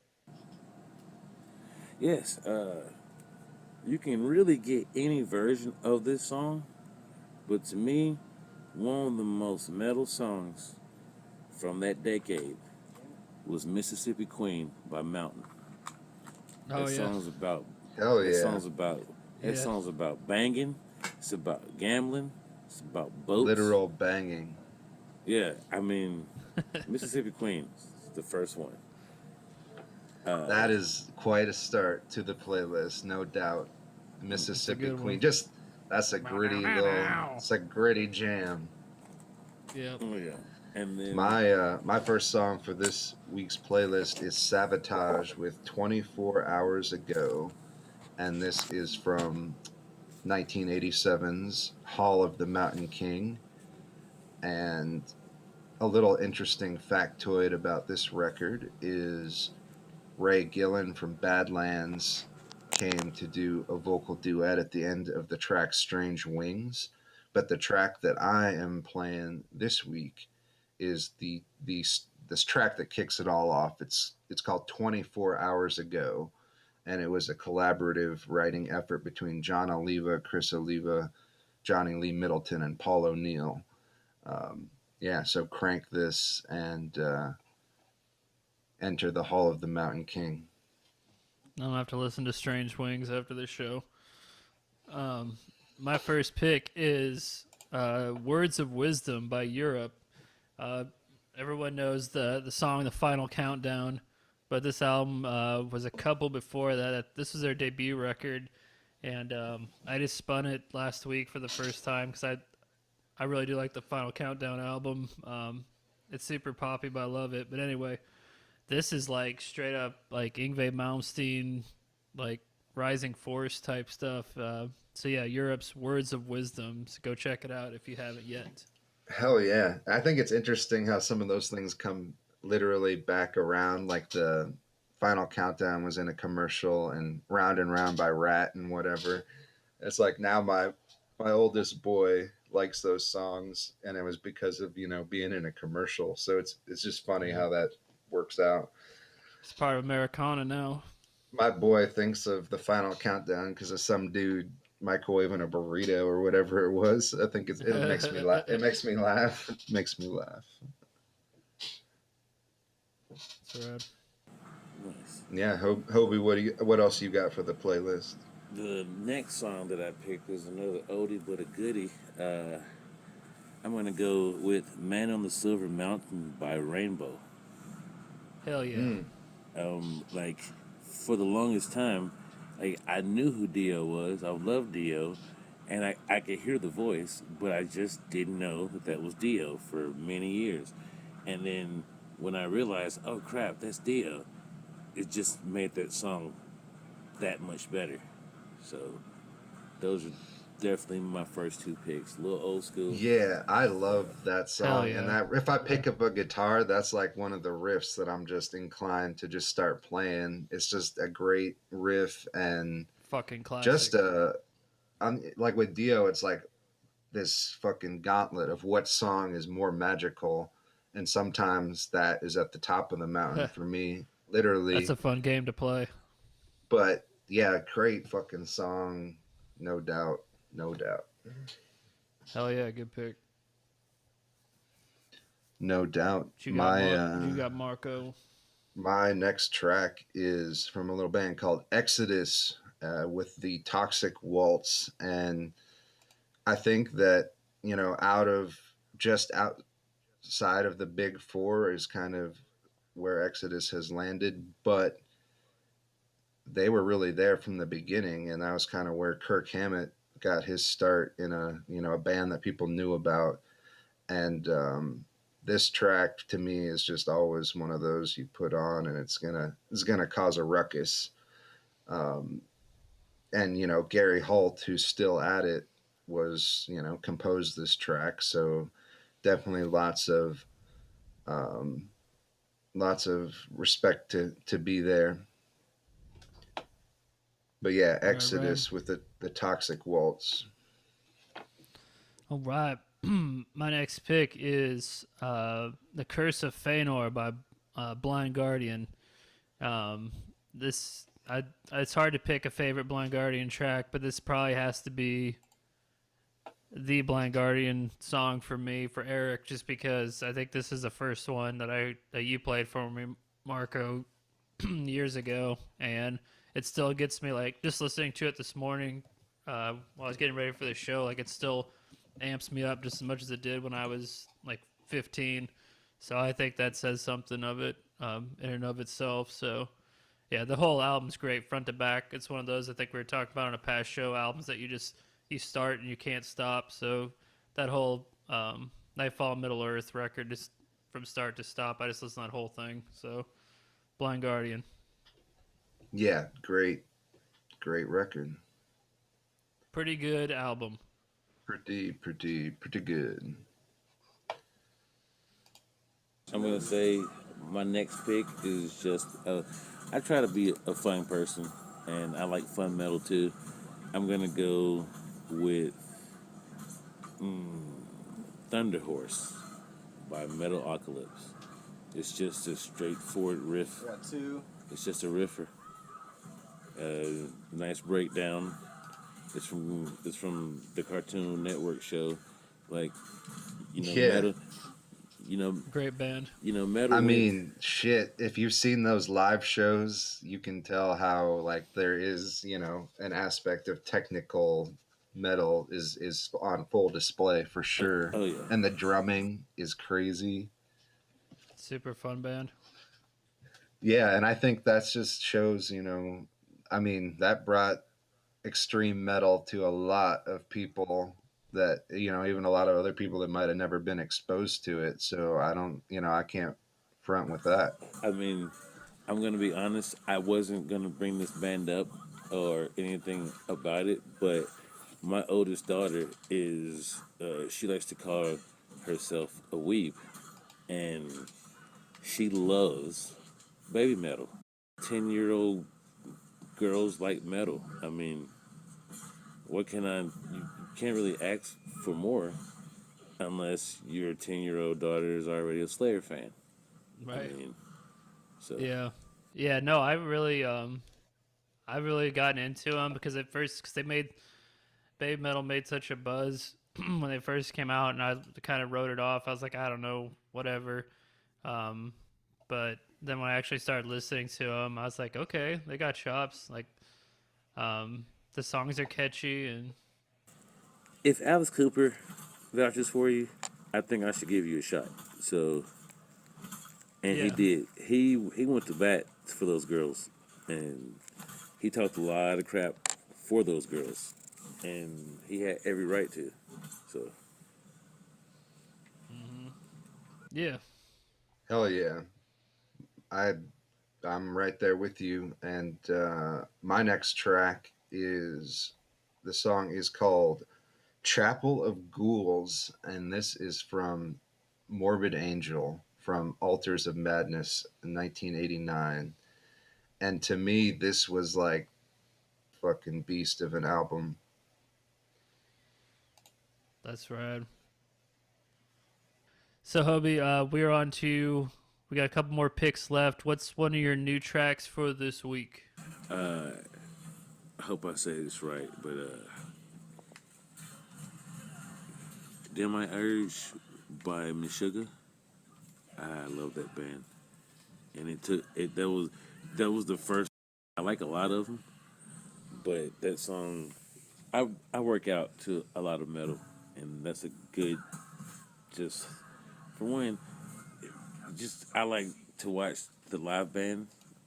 S3: Yes. You can really get any version of this song, but to me, one of the most metal songs from that decade was Mississippi Queen by Mountain.
S2: Oh
S3: That
S2: yeah.
S3: song's about
S1: Hell
S3: that
S1: yeah.
S3: song's about that
S2: Yeah.
S3: song's about banging, it's about gambling, it's about boats.
S1: Literal banging.
S3: Yeah, I mean Mississippi Queen is the first one.
S1: That is quite a start to the playlist, no doubt.
S2: It's a
S1: Mississippi
S2: good
S1: Queen.
S2: one.
S1: Just that's a gritty little, it's a gritty jam.
S2: Yep.
S3: Oh yeah. And then
S1: My first song for this week's playlist is Sabotage with 24 Hours Ago, and this is from 1987's Hall of the Mountain King. And a little interesting factoid about this record is Ray Gillen from Badlands came to do a vocal duet at the end of the track Strange Wings. But the track that I am playing this week is this track that kicks it all off. It's called 24 Hours Ago, and it was a collaborative writing effort between John Oliva, Chris Oliva, Johnny Lee Middleton, and Paul O'Neill. Yeah, so crank this and enter the Hall of the Mountain King.
S2: I'll have to listen to Strange Wings after this show. My first pick is Words of Wisdom by Europe. Uh, Everyone knows the song "The Final Countdown," but this album was a couple before that. This was their debut record, and I just spun it last week for the first time because I really do like the Final Countdown album. It's super poppy, but I love it. But anyway, this is like straight up like Yngwie Malmsteen, like Rising Force type stuff. So yeah, Europe's Words of Wisdom. So go check it out if you haven't yet.
S1: Hell yeah. I think it's interesting how some of those things come literally back around. Like the Final Countdown was in a commercial and Round by Rat and whatever. It's like now my oldest boy likes those songs, and it was because of, being in a commercial. So it's just funny
S2: Yeah.
S1: how that works out.
S2: It's part of Americana now.
S1: My boy thinks of the Final Countdown because of some dude microwaving a burrito or whatever it was. I think it makes me laugh. It makes me laugh. It makes me laugh.
S2: It's rad.
S3: nice.
S1: Yeah, Hobie, what else you got for the playlist?
S3: The next song that I picked is another oldie but a goodie. I'm gonna go with "Man on the Silver Mountain" by Rainbow.
S2: Hell yeah.
S1: Mm.
S3: Like for the longest time, like I knew who Dio was. I loved Dio, and I could hear the voice, but I just didn't know that was Dio for many years. And then when I realized, oh crap, that's Dio, it just made that song that much better. So those are definitely my first two picks. A little old school.
S1: Yeah, I love that
S2: Hell
S1: song. And
S2: yeah.
S1: that if I pick up a guitar, that's like one of the riffs that I'm just inclined to just start playing. It's just a great riff and
S2: Fucking classic.
S1: just I'm like with Dio, it's like this fucking gauntlet of what song is more magical, and sometimes that is at the top of the mountain for me,
S2: That's
S1: literally.
S2: a fun game to play.
S1: But yeah, great fucking song, no doubt, no doubt,
S2: Hell yeah, good pick.
S1: no doubt.
S2: You got you got Marco.
S1: My next track is from a little band called Exodus with the Toxic Waltz, and I think that out of just outside of the big four is kind of where Exodus has landed, but they were really there from the beginning, and that was kind of where Kirk Hammett got his start in a band that people knew about. And this track to me is just always one of those you put on, and it's gonna cause a ruckus. Um, and Gary Holt, who's still at it, was composed this track, so definitely um, lots of respect to be there. But yeah,
S2: Right, right.
S1: Exodus with the Toxic Waltz.
S2: All right. My next pick is The Curse of Feanor by Blind Guardian. Um, this it's hard to pick a favorite Blind Guardian track, but this probably has to be the Blind Guardian song for me, for Eric, just because I think this is the first one that you played for me, Marco, years ago, and it still gets me like just listening to it this morning while I was getting ready for the show. Like it still amps me up just as much as it did when I was like 15. So I think that says something of it in and of itself. So yeah, the whole album's great front to back. It's one of those I think we were talking about on a past show, albums that you start and you can't stop. So that whole Nightfall Middle Earth record from start to stop. I just listen to that whole thing. So, Blind Guardian,
S1: Yeah, great record.
S2: pretty good album.
S1: Pretty good.
S3: I'm gonna say my next pick is just I try to be a fun person, and I like fun metal too. I'm gonna go with Thunder Horse by Metal Apocalypse. It's just a straightforward riff.
S4: I got two.
S3: It's just a riffer. Nice breakdown. It's from the Cartoon Network show, like
S1: Yeah.
S3: metal. You know,
S2: Great band.
S3: metal.
S1: I
S3: Went,
S1: mean, shit, if you've seen those live shows, you can tell how like there is, an aspect of technical metal is on full display for sure.
S3: oh yeah,
S1: And the drumming is crazy.
S2: Super fun band.
S1: Yeah, and I think that's just shows, I mean, that brought extreme metal to a lot of people that, even a lot of other people that might have never been exposed to it. So I don't, I can't front with that.
S3: I mean, I'm gonna be honest. I wasn't gonna bring this band up or anything about it, but my oldest daughter is. She likes to call herself a weeb, and she loves baby metal. 10-year-old girls like metal. I mean, what can I? You can't really ask for more unless your 10-year-old daughter is already a Slayer fan.
S2: Right.
S3: I mean, so
S2: Yeah. Yeah. No, I really gotten into them because at first, because they made Baby Metal made such a buzz when they first came out, and I kind of wrote it off. I was like, I don't know, whatever. Um, but then when I actually started listening to them, I was like, okay, they got chops. Like, the songs are catchy, and
S3: if Alice Cooper vouches for you, I think I should give you a shot. So, and he
S2: Yeah.
S3: did. He went to bat for those girls, and he talked a lot of crap for those girls, and he had every right to. So,
S2: yeah,
S1: Hell yeah. I I'm right there with you. And my next track is the song is called Chapel of Ghouls, and this is from Morbid Angel from Altars of Madness in 1989. And to me, this was like fucking beast of an album.
S2: that's rad. So, Hobie, we're on to. We got a couple more picks left. What's one of your new tracks for this week?
S3: I hope I say this right, but "Damn I Urge" by Meshuggah. I love that band, and it took it. That was the first. I like a lot of them, but that song, I work out to a lot of metal, and that's a good. Just for one, just I like to watch the live band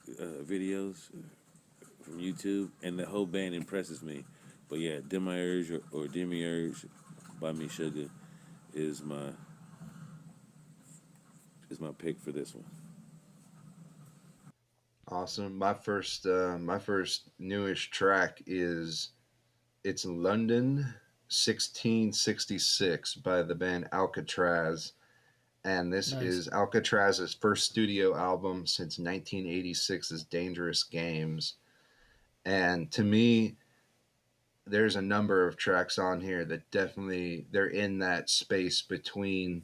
S3: videos from YouTube, and the whole band impresses me. But yeah, Demiurge or Demiurge by Meshuggah is my pick for this one.
S1: Awesome. My first newish track is it's London 1666 by the band Alcatraz. And this
S2: Nice.
S1: is Alcatraz's first studio album since 1986's Dangerous Games. And to me, there's a number of tracks on here that definitely they're in that space between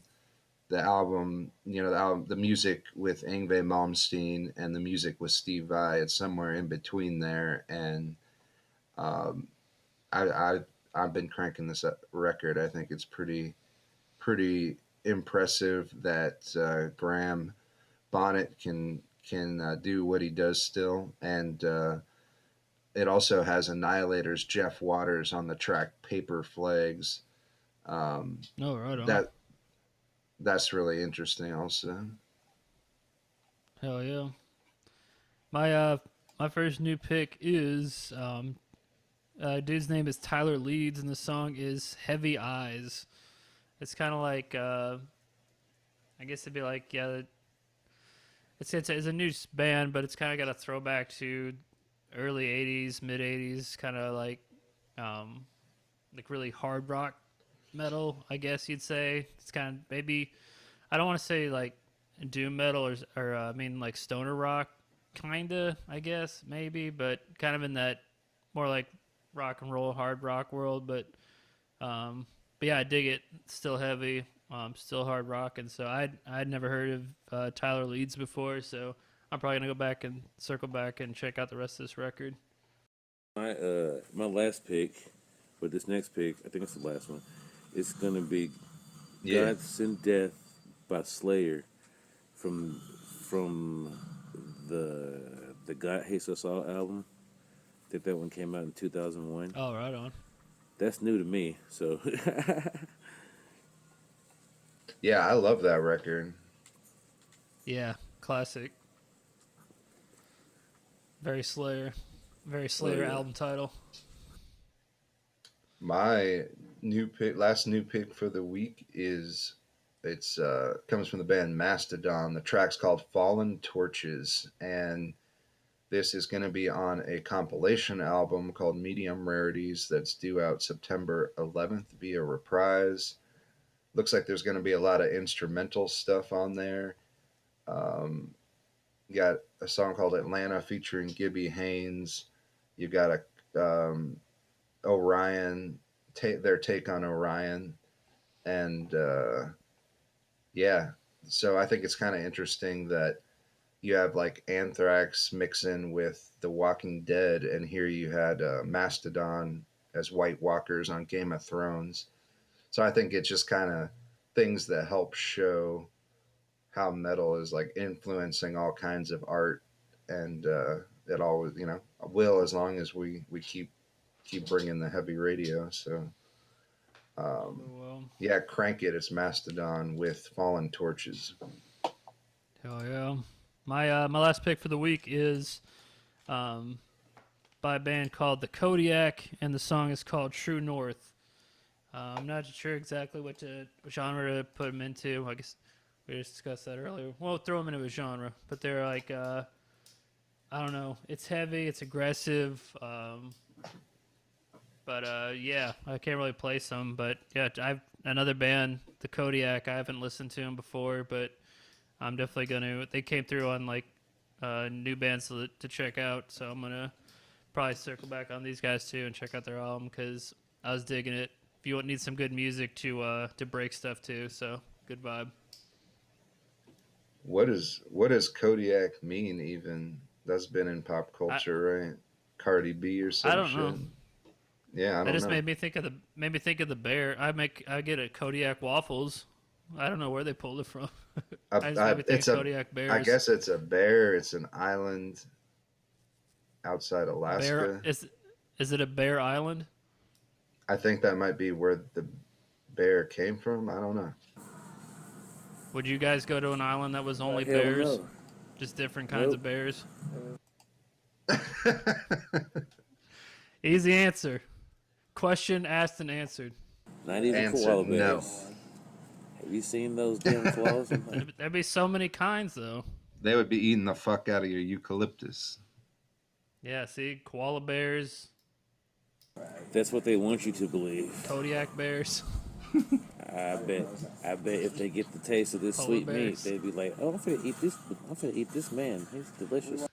S1: the album, the music with Yngwie Malmsteen and the music with Steve Vai. It's somewhere in between there, and um, I I've been cranking this record. I think it's pretty impressive that Graham Bonnet can do what he does still, and it also has Annihilator's Jeff Waters on the track "Paper Flags." Um,
S2: No, right on.
S1: that that's really interesting, also.
S2: Hell yeah. My my first new pick is dude's name is Tyler Leeds, and the song is Heavy Eyes. It's kind of like I I guess it'd be like, yeah, it's a new band, but it's kind of got a throwback to early '80s, mid '80s, kind of like really hard rock metal, I guess you'd say. It's kind of maybe I don't want to say like doom metal or I mean like stoner rock, kinda, I guess maybe, but kind of in that more like rock and roll, hard rock world. But yeah, I dig it. It's still heavy, still hard rock, and so I'd never heard of Tyler Leeds before, so I'm probably gonna go back and circle back and check out the rest of this record.
S3: My last pick, for this next pick, I think it's the last one. It's gonna be
S1: Yeah.
S3: "God Send Death" by Slayer from the "God Hates Us All" album. I think that one came out in 2001.
S2: Oh, right on.
S3: That's new to me, so
S1: Yeah, I love that record.
S2: Yeah, classic. Very Slayer. Very Slayer
S3: yeah.
S2: album title.
S1: My last new pick for the week comes from the band Mastodon. The track's called Fallen Torches, and this is going to be on a compilation album called Medium Rarities that's due out September 11th via Reprise. Looks like there's going to be a lot of instrumental stuff on there. You got a song called Atlanta featuring Gibby Haynes. You got Orion, their take on Orion, and yeah. So I think it's kind of interesting that you have like Anthrax mixing with The Walking Dead, and here you had Mastodon as White Walkers on Game of Thrones. So I think it's just kind of things that help show how metal is like influencing all kinds of art, and it always, will, as long as we keep bringing the heavy radio. So
S2: Well,
S1: yeah, crank it. It's Mastodon with Fallen Torches.
S2: hell yeah. My last pick for the week is by a band called the Kodiak, and the song is called True North. I'm not sure exactly what genre to put them into. I guess we just discussed that earlier. We'll throw them into a genre, but they're like I don't know. It's heavy. It's aggressive. But yeah, I can't really place them. But yeah, I've another band, the Kodiak. I haven't listened to them before, but I'm definitely gonna. They came through on like new bands to check out, so I'm gonna probably circle back on these guys too and check out their album because I was digging it. If you need some good music to break stuff too, so good vibe.
S1: What does Kodiak mean? Even that's been in pop culture, right? Cardi B or some
S2: I don't
S1: shit.
S2: know.
S1: Yeah, I
S2: That
S1: don't
S2: just
S1: know.
S2: made me think of the bear. I get a Kodiak waffles. I don't know where they pulled it from. I just made me think
S1: It's
S2: of
S1: a.
S2: Kodiak bears.
S1: I guess it's a bear. It's an island outside
S2: Bear
S1: Alaska.
S2: is it a bear island?
S1: I think that might be where the bear came from. I don't know.
S2: Would you guys go to an island that was only
S3: hell
S2: bears?
S3: no.
S2: Just different kinds
S3: Nope.
S2: of bears? Easy answer. Question asked and answered.
S3: Not even
S1: Answer,
S3: koala
S1: no.
S3: bears. Have you seen those damn claws?
S2: There'd be so many kinds though.
S1: They would be eating the fuck out of your eucalyptus.
S2: Yeah, see, koala bears,
S3: That's what they want you to believe.
S2: Kodiak bears.
S3: I bet if they get the taste of this
S2: Polar
S3: sweet
S2: bears.
S3: meat, they'd be like, "Oh, I'm finna eat this. I'm finna eat this man. He's delicious."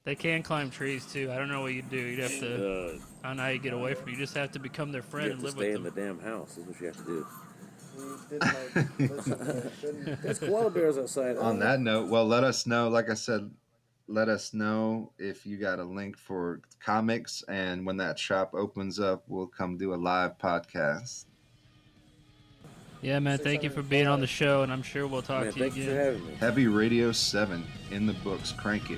S2: They can climb trees too. I don't know what you'd do. You'd have to.
S3: Uh,
S2: I don't know how you get away from. You just have to become their
S3: you
S2: friend
S3: have
S2: and
S3: to
S2: live
S3: stay
S2: with
S3: in the
S2: them.
S3: damn house. That's what you have to do. There's koala bears outside.
S1: On that note, well, let us know. Like I said, let us know if you got a link for comics, and when that shop opens up, we'll come do a live podcast.
S2: Yeah, man. Thank you for being on the show, and I'm sure we'll talk
S3: Man,
S2: to you
S3: thank you for
S2: again.
S3: having me.
S1: Heavy Radio 7 in the books. Crank it.